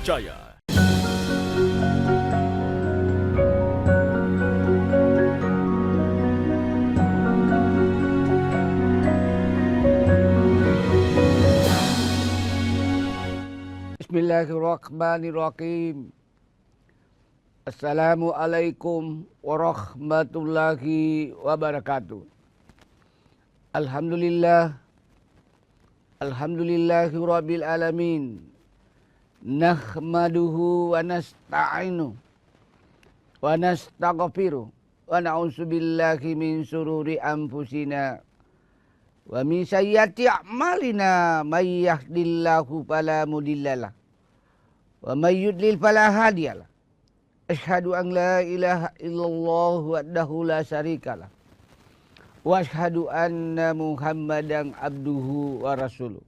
terpercaya. Bismillahirrahmanirrahim. Assalamualaikum warahmatullahi wabarakatuh. Alhamdulillahi rabbil alamin. Nahmaduhu wa nasta'inu wa nastaghfiruh wa na'udzubillahi min sururi anfusina wa min sayyiati a'malina may yahdihillahu fala mudhillalah wa may yudlil fala hadiyalah. Asyhadu an la ilaha illallah wahdahu la syarikalah wa asyhadu anna Muhammadan abduhu wa rasuluh.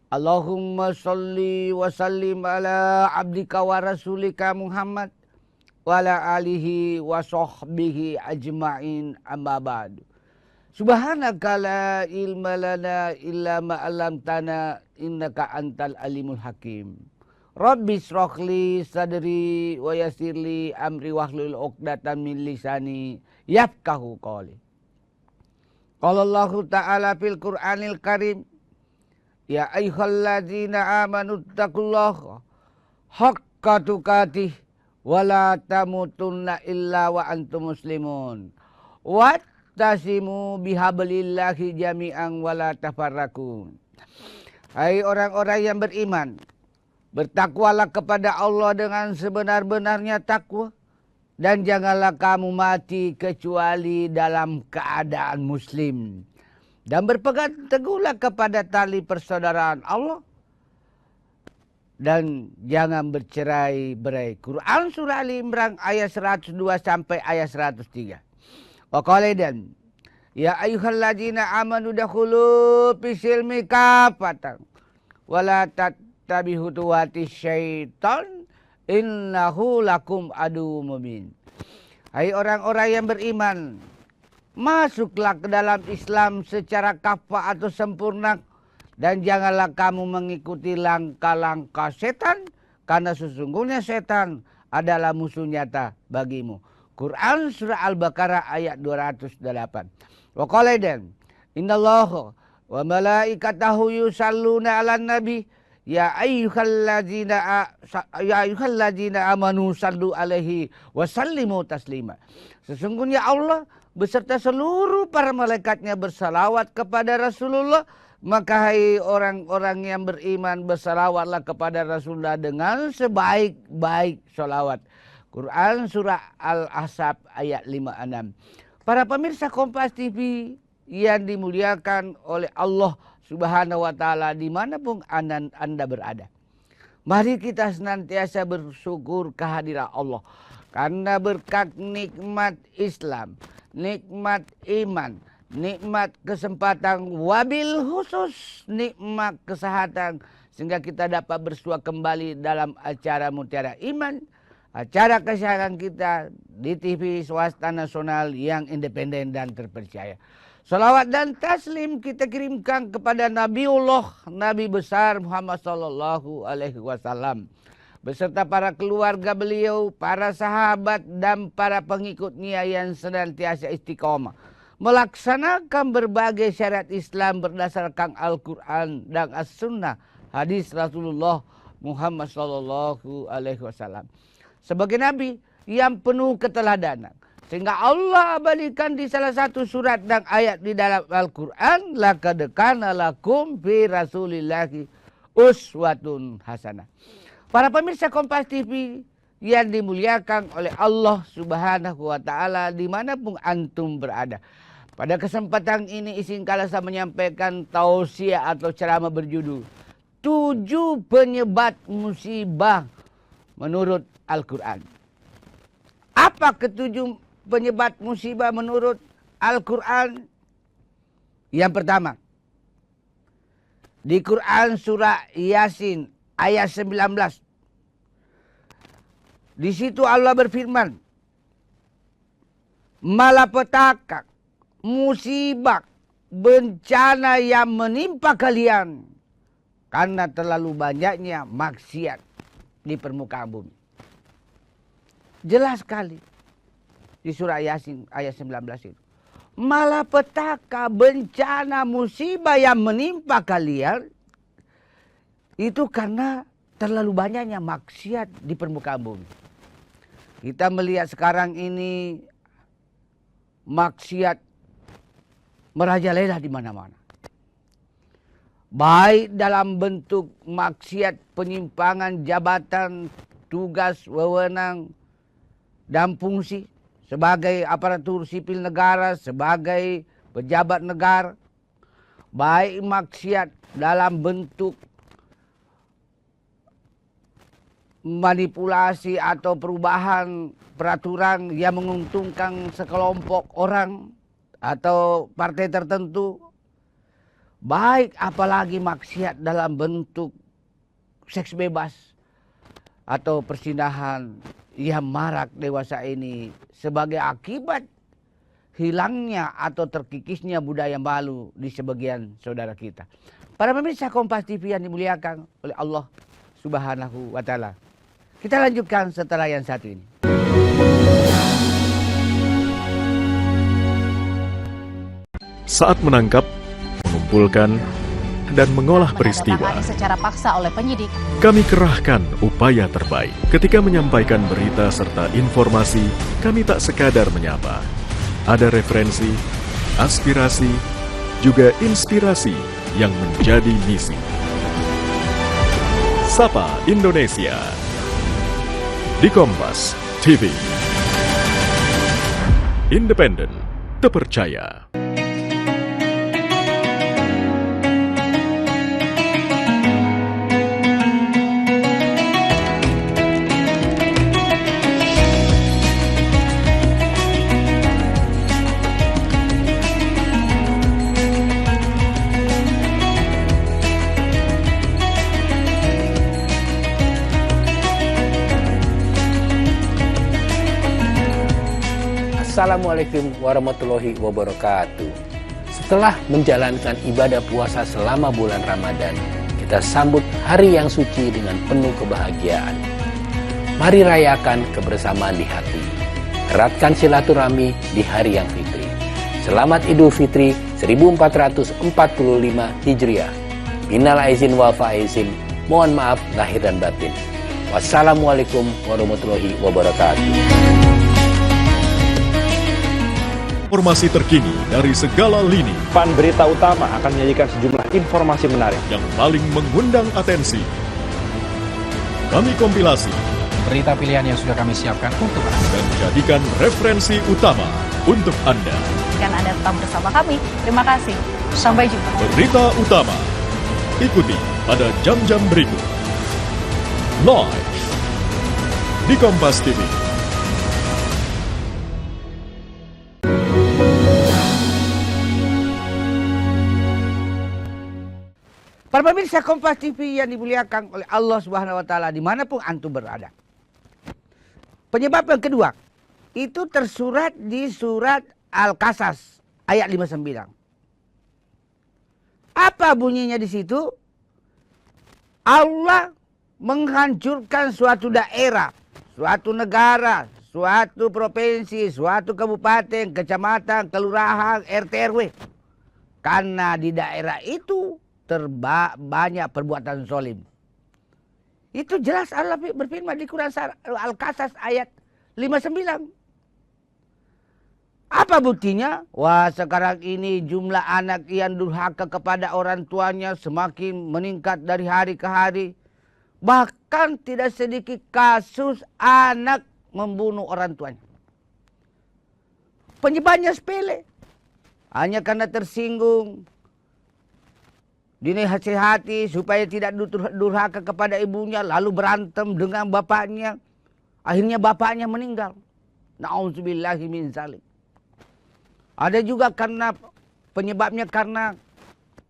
Allahumma sholli wa sallim ala abdika wa rasulika Muhammad wa ala alihi wa sahbihi ajma'in, amma ba'du. Subhanaka la ilma lana illa ma 'allamtana innaka antal alimul hakim. Rabbi shrahli sadri wa yassirli amri wahlul 'uqdatam min lisani yafqahu qawli. Qala Allahu ta'ala fil Qur'anil Karim, ya ayyuhalladzina amanu taqullaha haqqa tuqatih wa la tamutunna illa wa antum muslimun. Wattasimu bihablillahi jami'an wa la tafarraqu. Hai orang-orang yang beriman, bertakwalah kepada Allah dengan sebenar-benarnya takwa, dan janganlah kamu mati kecuali dalam keadaan muslim. Dan berpegang teguhlah kepada tali persaudaraan Allah, dan jangan bercerai-berai. Quran surah Ali Imran ayat 102 sampai ayat 103. Wa qala dan ya ayyuhalladzina amanu dakhulu fisilmi kafatan wa la tattabi'u khutuwatis syaitan innahu lakum aduwwum mubin. Hai orang-orang yang beriman, masuklah ke dalam Islam secara kafah atau sempurna, dan janganlah kamu mengikuti langkah-langkah setan, karena sesungguhnya setan adalah musuh nyata bagimu. Quran surah Al-Baqarah ayat 208. Wa qala dan innallaha wa malaikatahu yusalluna 'alan nabi ya ayyuhalladzina amanu sallu alaihi wa sallimu taslima. Sesungguhnya Allah beserta seluruh para malaikatnya bersalawat kepada Rasulullah, maka hai orang-orang yang beriman bersalawatlah kepada Rasulullah dengan sebaik-baik salawat. Quran surah Al-Ahzab ayat 56. Para pemirsa Kompas TV yang dimuliakan oleh Allah Subhanahu wa taala dimanapun Anda berada, mari kita senantiasa bersyukur kehadiran Allah, karena berkat nikmat Islam, nikmat iman, nikmat kesempatan, wabil khusus nikmat kesehatan, sehingga kita dapat bersua kembali dalam acara Mutiara Iman, acara kesayangan kita di TV swasta nasional yang independen dan terpercaya. Salawat dan taslim kita kirimkan kepada Nabiullah, Nabi besar Muhammad sallallahu alaihi wasallam, beserta para keluarga beliau, para sahabat, dan para pengikutnya yang senantiasa istiqomah melaksanakan berbagai syariat Islam berdasarkan Al-Quran dan As-Sunnah, hadis Rasulullah Muhammad sallallahu alaihi wasallam, sebagai Nabi yang penuh keteladanan, sehingga Allah abadikan di salah satu surat dan ayat di dalam Al-Quran, laqad kana lakum fi rasulillahi uswatun hasanah. Para pemirsa Kompas TV yang dimuliakan oleh Allah Subhanahu wa taala dimanapun antum berada, pada kesempatan ini izinkanlah saya menyampaikan tausiah atau ceramah berjudul 7 penyebab musibah menurut Al-Quran. Apa ketujuh penyebab musibah menurut Al-Quran? Yang pertama, di Quran surah Yasin ayat 19. Di situ Allah berfirman, malapetaka, musibah, bencana yang menimpa kalian karena terlalu banyaknya maksiat. di permukaan bumi. Jelas sekali di surah Yasin ayat 19 itu. Malapetaka, bencana, musibah yang menimpa kalian itu karena terlalu banyaknya maksiat di permukaan bumi. Kita melihat sekarang ini maksiat merajalela di mana-mana. Baik dalam bentuk maksiat penyimpangan jabatan, tugas, wewenang, dan fungsi sebagai aparatur sipil negara, sebagai pejabat negara. Baik maksiat dalam bentuk manipulasi atau perubahan peraturan yang menguntungkan sekelompok orang atau partai tertentu. Baik apalagi maksiat dalam bentuk seks bebas atau persinahan yang marak dewasa ini sebagai akibat hilangnya atau terkikisnya budaya malu di sebagian saudara kita. Para pemirsa Kompas TV yang dimuliakan oleh Allah Subhanahu wa Ta'ala. Kita lanjutkan setelah yang satu ini. Saat menangkap, mengumpulkan, dan mengolah peristiwa, secara paksa oleh penyidik. Kami kerahkan upaya terbaik. Ketika menyampaikan berita serta informasi, kami tak sekadar menyapa. Ada referensi, aspirasi, juga inspirasi yang menjadi misi. Sapa Indonesia di Kompas TV. Independen, terpercaya. Assalamualaikum warahmatullahi wabarakatuh. Setelah menjalankan ibadah puasa selama bulan Ramadan, kita sambut hari yang suci dengan penuh kebahagiaan. Mari rayakan kebersamaan di hati. Eratkan silaturahmi di hari yang fitri. Selamat Idul Fitri 1445 Hijriah. Minal aizin wal faizin. Mohon maaf lahir dan batin. Wassalamualaikum warahmatullahi wabarakatuh. Informasi terkini dari segala lini Pan Berita Utama akan menyajikan sejumlah informasi menarik yang paling mengundang atensi. Kami kompilasi berita pilihan yang sudah kami siapkan untuk Anda dan jadikan referensi utama untuk Anda. Dan Anda tetap bersama kami. Terima kasih. Sampai jumpa. Berita utama ikuti pada jam-jam berikut. Live di Kompas TV. Para pemirsa Kompas TV yang dimuliakan oleh Allah Subhanahu wa Ta'ala dimanapun antum berada. Penyebab yang kedua itu tersurat di surat Al-Qasas ayat 59. Apa bunyinya di situ? Allah menghancurkan suatu daerah, suatu negara, suatu provinsi, suatu kabupaten, kecamatan, kelurahan, RT RW. Karena di daerah itu banyak perbuatan zalim. Itu jelas Allah berfirman di Quran Al-Qasas ayat 59. Apa buktinya? Wah, sekarang ini jumlah anak yang durhaka kepada orang tuanya semakin meningkat dari hari ke hari. Bahkan tidak sedikit kasus anak membunuh orang tuanya. Penyebabnya sepele. Hanya karena tersinggung, dinasihati supaya tidak durhaka kepada ibunya, lalu berantem dengan bapaknya. Akhirnya bapaknya meninggal. Na'udzubillahi min zalik. Ada juga karena penyebabnya karena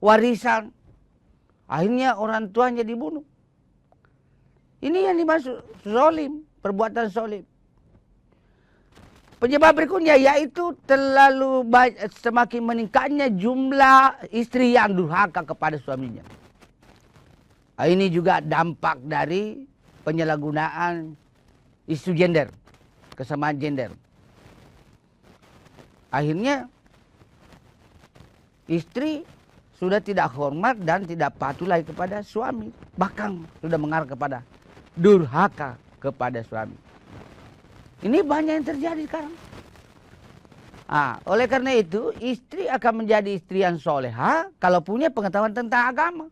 warisan. Akhirnya orang tuanya dibunuh. Ini yang dimaksud zalim, perbuatan zalim. Penyebab berikutnya yaitu semakin meningkatnya jumlah istri yang durhaka kepada suaminya. Ini juga dampak dari penyalahgunaan isu gender, kesamaan gender. Akhirnya istri sudah tidak hormat dan tidak patuh lagi kepada suami. Bahkan sudah mengarah kepada durhaka kepada suami. Ini banyak yang terjadi sekarang. Oleh karena itu, istri akan menjadi istri yang soleha kalau punya pengetahuan tentang agama.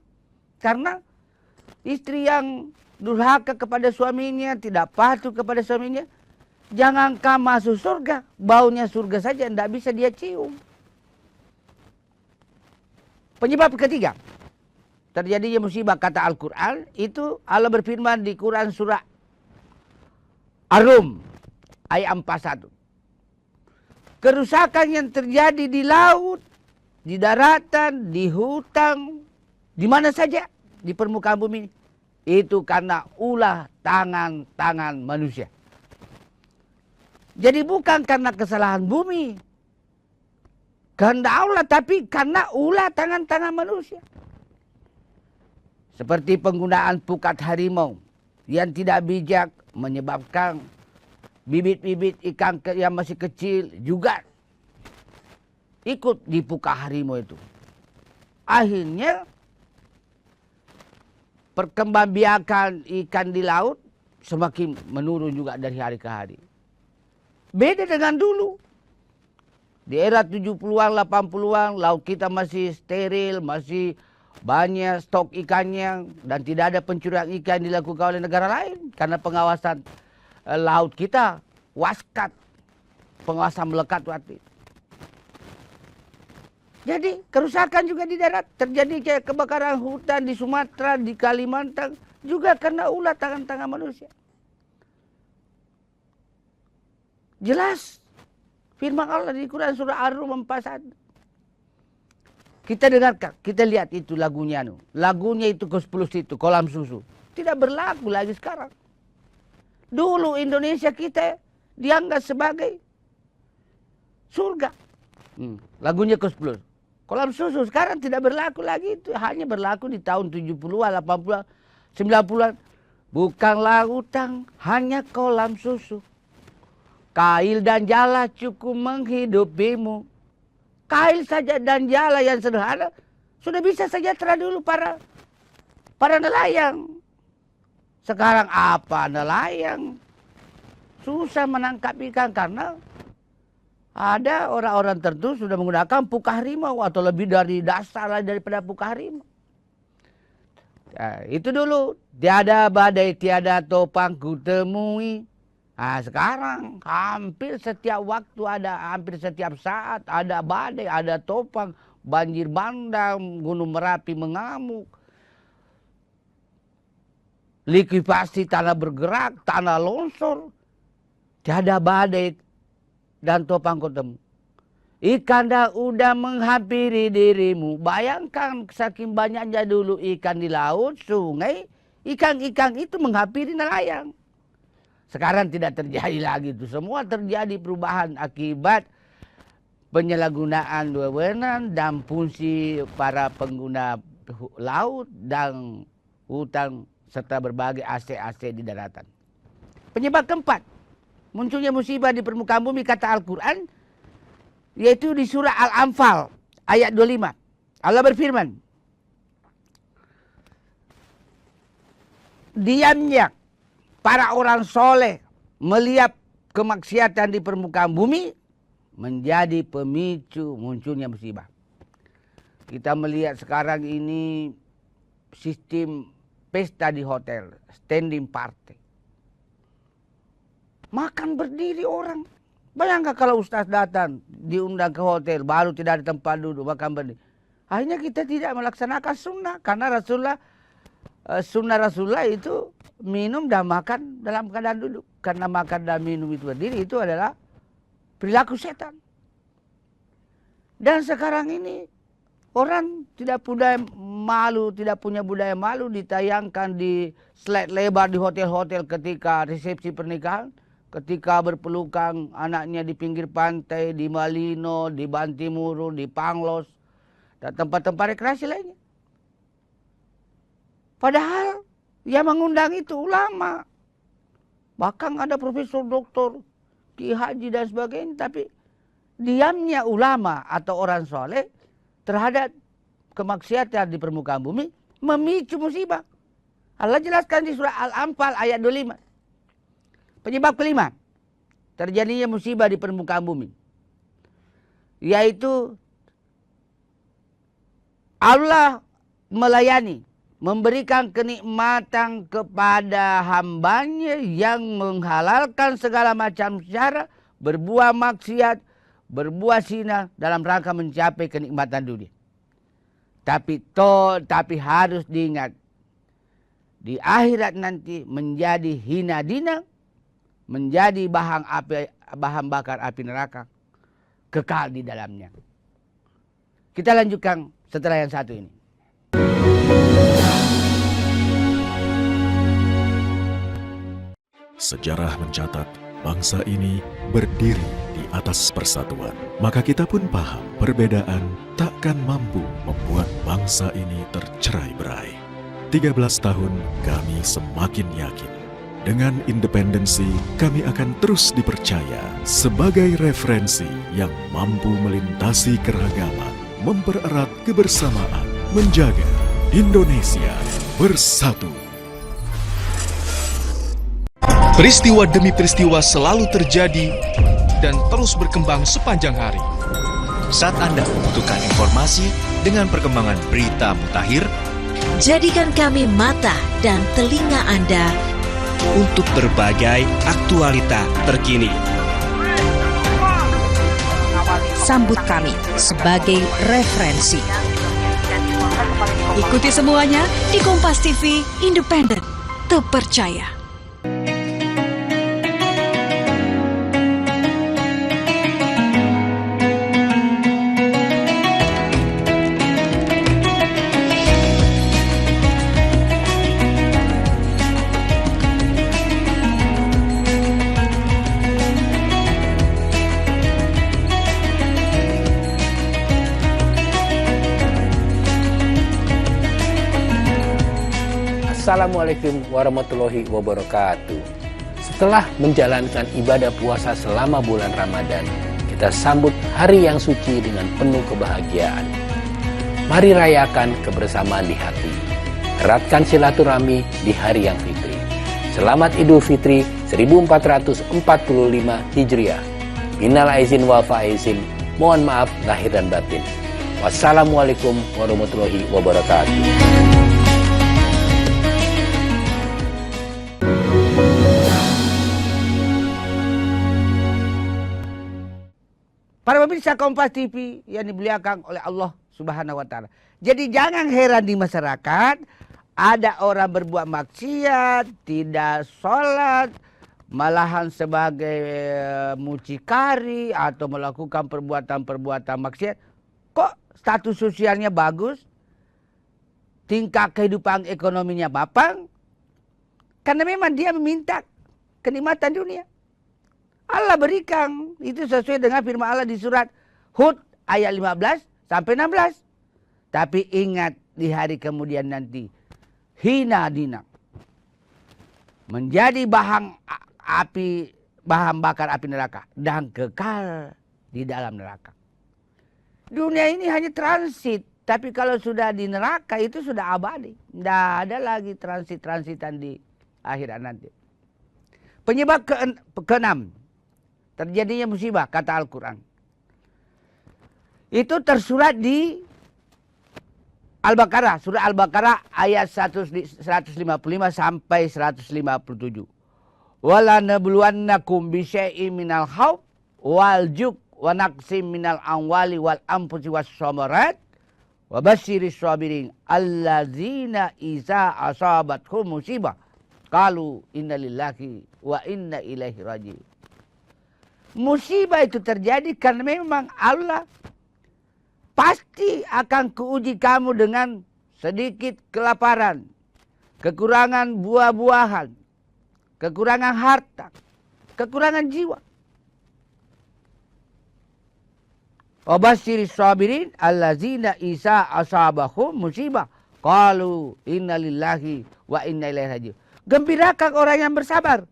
Karena istri yang durhaka kepada suaminya, tidak patuh kepada suaminya, jangankan masuk surga, baunya surga saja tidak bisa dia cium. Penyebab ketiga terjadinya musibah kata Al-Quran, itu Allah berfirman di Quran surah Ar-Rum ayat 41. Kerusakan yang terjadi di laut, di daratan, di hutan, di mana saja di permukaan bumi, itu karena ulah tangan-tangan manusia. Jadi bukan karena kesalahan bumi, kehendak Allah, tapi karena ulah tangan-tangan manusia. Seperti penggunaan pukat harimau yang tidak bijak menyebabkan bibit-bibit ikan yang masih kecil juga ikut dipukat harimau itu. Akhirnya perkembangbiakan ikan di laut semakin menurun juga dari hari ke hari. Beda dengan dulu. Di era 70-an, 80-an, laut kita masih steril, masih banyak stok ikannya, dan tidak ada pencurian ikan dilakukan oleh negara lain. Karena pengawasan laut kita, waskat, pengawasan melekat waktu itu. Jadi kerusakan juga di darat, terjadi kayak kebakaran hutan di Sumatera, di Kalimantan, juga karena ulah tangan-tangan manusia. Jelas firman Allah di Quran surah Ar-Rum 41. Kita dengarkan, kita lihat itu lagunya. Lagunya itu ke-10 itu, kolam susu. Tidak berlaku lagi sekarang. Dulu Indonesia kita dianggap sebagai surga. Lagunya ke-10. Kolam susu sekarang tidak berlaku lagi, itu hanya berlaku di tahun 70-an, 80-an, 90-an. Bukan lautan, hanya kolam susu. Kail dan jala cukup menghidupimu. Kail saja dan jala yang sederhana sudah bisa sejahtera dulu para nelayan. Sekarang apa nelayan? Susah menangkap ikan karena ada orang-orang tertentu sudah menggunakan pukat harimau atau lebih dari dasar daripada pukat harimau. Itu dulu. Tiada badai, tiada topang ku temui. Sekarang hampir setiap waktu ada, hampir setiap saat ada badai, ada topang, banjir bandang, gunung Merapi mengamuk. Likuifaksi tanah bergerak, tanah longsor. Tiada badai dan topang ketemu. Ikan dah udah menghampiri dirimu. Bayangkan saking banyaknya dulu ikan di laut, sungai, ikan-ikan itu menghampiri nelayan. Sekarang tidak terjadi lagi itu. Semua terjadi perubahan akibat penyalahgunaan wewenang dan fungsi para pengguna laut dan hutan serta berbagai aset-aset di daratan. Penyebab keempat, munculnya musibah di permukaan bumi kata Al-Quran, yaitu di surah Al-Anfal ayat 25. Allah berfirman, diamnya para orang soleh melihat kemaksiatan di permukaan bumi menjadi pemicu munculnya musibah. Kita melihat sekarang ini sistem pesta di hotel, standing party. Makan berdiri orang. Bayangkan kalau ustaz datang, diundang ke hotel, baru tidak ada tempat duduk, makan berdiri. Akhirnya kita tidak melaksanakan sunnah, karena sunnah Rasulullah itu minum dan makan dalam keadaan duduk. Karena makan dan minum itu berdiri, itu adalah perilaku setan. Dan sekarang ini orang tidak punya malu, tidak punya budaya malu, ditayangkan di slide lebar di hotel-hotel ketika resepsi pernikahan, ketika berpelukan anaknya di pinggir pantai, di Malino, di Bantimuru, di Panglos, dan tempat-tempat rekreasi lainnya. Padahal Yang mengundang itu ulama. Bahkan ada profesor, doktor, Ki Haji dan sebagainya. Tapi diamnya ulama atau orang soleh terhadap kemaksiatan di permukaan bumi memicu musibah. Allah jelaskan di surah Al-Anfal ayat 25. Penyebab kelima terjadinya musibah di permukaan bumi, yaitu Allah melayani, memberikan kenikmatan kepada hambanya yang menghalalkan segala macam cara, berbuat maksiat, berbuat zina dalam rangka mencapai kenikmatan dunia. Tapi harus diingat, di akhirat nanti menjadi hina dina, menjadi bahan bakar api neraka, kekal di dalamnya. Kita lanjutkan setelah yang satu ini. Sejarah mencatat bangsa ini berdiri di atas persatuan. Maka kita pun paham perbedaan takkan mampu membuat bangsa ini tercerai-berai. 13 tahun kami semakin yakin. Dengan independensi, kami akan terus dipercaya sebagai referensi yang mampu melintasi keragaman, mempererat kebersamaan, menjaga Indonesia bersatu. Peristiwa demi peristiwa selalu terjadi dan terus berkembang sepanjang hari. Saat Anda membutuhkan informasi dengan perkembangan berita mutakhir, jadikan kami mata dan telinga Anda untuk berbagai aktualita terkini. Sambut kami sebagai referensi. Ikuti semuanya di Kompas TV, independen, terpercaya. Assalamualaikum warahmatullahi wabarakatuh. Setelah menjalankan ibadah puasa selama bulan Ramadan, kita sambut hari yang suci dengan penuh kebahagiaan. Mari rayakan kebersamaan di hati. Eratkan silaturahmi di hari yang fitri. Selamat Idul Fitri 1445 Hijriah. Minal aizin wal faizin. Mohon maaf lahir dan batin. Wassalamualaikum warahmatullahi wabarakatuh. Para pemirsa Kompas TV yang dimuliakan oleh Allah Subhanahu wa Ta'ala. Jadi jangan heran di masyarakat ada orang berbuat maksiat, tidak sholat, malahan sebagai mucikari atau melakukan perbuatan-perbuatan maksiat. Kok status sosialnya bagus? Tingkat kehidupan ekonominya mapan? Karena memang dia meminta kenikmatan dunia. Allah berikan, itu sesuai dengan firman Allah di surat Hud ayat 15 sampai 16. Tapi ingat di hari kemudian nanti, hina dina, menjadi bahan bakar api neraka dan kekal di dalam neraka. Dunia ini hanya transit, tapi kalau sudah di neraka itu sudah abadi. Tidak ada lagi transit-transitan di akhirat nanti. Penyebab keenam terjadinya musibah, kata Al-Quran. Itu tersurat di Al-Baqarah, surah Al-Baqarah ayat 155 sampai 157. Wala nabluwannakum bisyai'in minal khawf wal juk wa naqsim minal amwali wal anfusi was samarat wa basyiris sabirin allazina iza asabathum musibah qalu inna lillahi wa inna ilaihi raji'un. Musibah itu terjadi karena memang Allah pasti akan kuuji kamu dengan sedikit kelaparan, kekurangan buah-buahan, kekurangan harta, kekurangan jiwa. Wabasyiris sabirin allazina isa asabahum musibah qalu inna lillahi wa inna ilaihi raji'un. Gembirakan orang yang bersabar.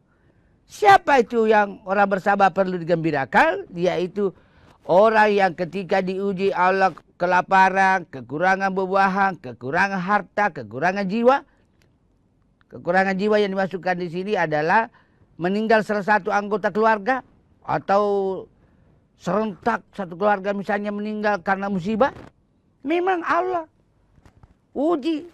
Siapa itu yang orang bersabar perlu digembirakan? Yaitu orang yang ketika diuji Allah kelaparan, kekurangan buah-buahan, kekurangan harta, kekurangan jiwa. Kekurangan jiwa yang dimasukkan di sini adalah meninggal salah satu anggota keluarga atau serentak satu keluarga misalnya meninggal karena musibah. Memang Allah uji.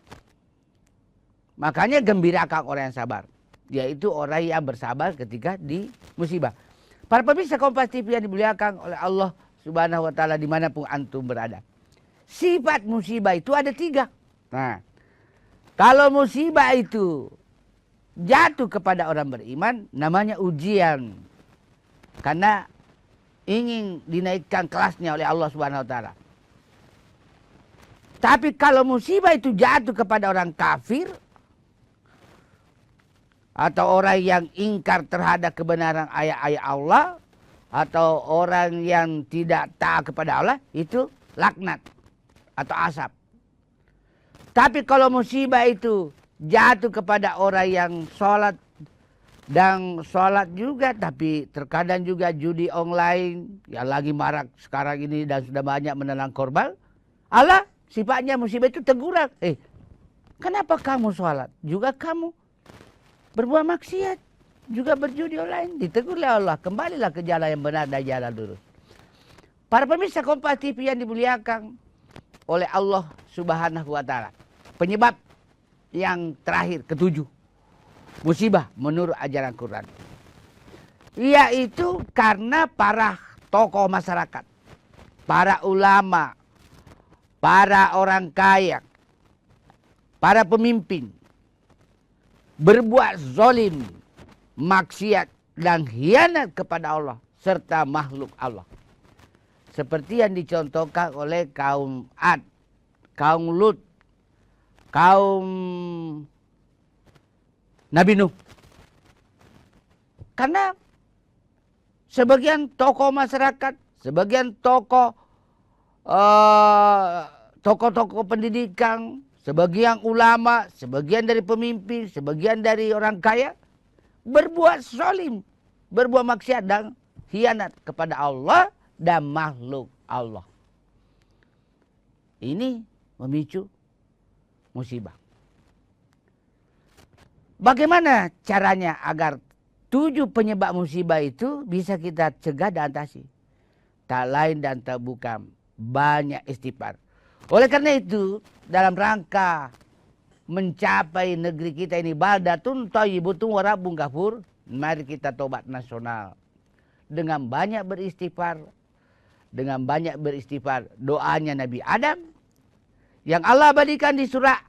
Makanya gembirakan orang yang sabar. Yaitu orang yang bersabar ketika di musibah. Para pemirsa Kompas TV yang dimuliakan oleh Allah Subhanahu wa Ta'ala dimanapun antum berada. Sifat musibah itu ada 3. Nah, kalau musibah itu jatuh kepada orang beriman, namanya ujian. Karena ingin dinaikkan kelasnya oleh Allah Subhanahu wa Ta'ala. Tapi kalau musibah itu jatuh kepada orang kafir, atau orang yang ingkar terhadap kebenaran ayat-ayat Allah, atau orang yang tidak taat kepada Allah, itu laknat atau asap. Tapi kalau musibah itu jatuh kepada orang yang sholat, dan sholat juga, tapi terkadang juga judi online yang lagi marak sekarang ini dan sudah banyak menelan korban, Allah sifatnya musibah itu teguran. Kenapa kamu sholat? Juga kamu berbuat maksiat, juga berjudi online, ditegur oleh Allah. Kembalilah ke jalan yang benar dan jalan lurus. Para pemirsa Kompas TV yang dimuliakan oleh Allah Subhanahu wa Ta'ala. Penyebab yang terakhir, ke-7, musibah menurut ajaran Quran. Yaitu karena para tokoh masyarakat, para ulama, para orang kaya, para pemimpin, berbuat zalim, maksiat dan khianat kepada Allah serta makhluk Allah. Seperti yang dicontohkan oleh kaum Ad, kaum Lut, kaum Nabi Nuh. Karena sebagian tokoh masyarakat, sebagian tokoh pendidikan, sebagian ulama, sebagian dari pemimpin, sebagian dari orang kaya berbuat zalim, berbuat maksiat dan khianat kepada Allah dan makhluk Allah. Ini memicu musibah. Bagaimana caranya agar 7 penyebab musibah itu bisa kita cegah dan atasi? Tak lain dan tak bukan banyak istighfar. Oleh karena itu, dalam rangka mencapai negeri kita ini baldatun thayyibatun wa rabbun ghafur, mari kita tobat nasional dengan banyak beristighfar, doanya Nabi Adam yang Allah abadikan di surah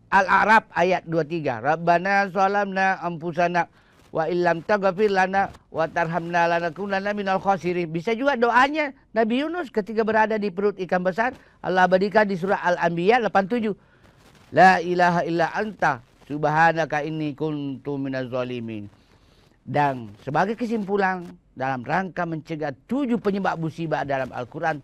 Al-A'raf ayat 23. Rabbana zalamna anfusana wa illam taghfir lana wa tarhamna lanakunanna minal khasirin. Bisa juga doanya Nabi Yunus ketika berada di perut ikan besar. Allah abadikan di surah Al-Anbiya 87. La ilaha illa anta subhanaka inni kuntu minaz zalimin. Dan sebagai kesimpulan dalam rangka mencegah 7 penyebab musibah dalam Al-Quran,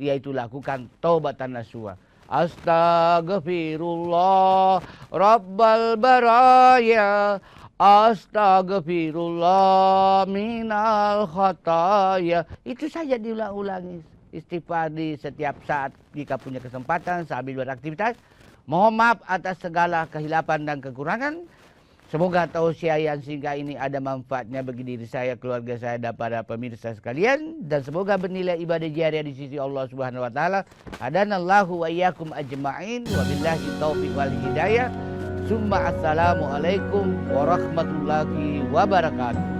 yaitu lakukan taubatan nasuha. Astaghfirullah Rabbal baraya, astaghfirullah minal khataya. Itu saja diulang-ulangi istighfar di setiap saat jika punya kesempatan sambil beraktivitas. Mohon maaf atas segala kehilapan dan kekurangan. Semoga tausiah yang singkat ini ada manfaatnya bagi diri saya, keluarga saya, dan para pemirsa sekalian. Dan semoga bernilai ibadah jariah di sisi Allah Subhanahu wa Ta'ala. Hadanallahu wa iyyakum ajma'in. Wabillahi taufiq wal hidayah. Summa assalamualaikum warahmatullahi wabarakatuh.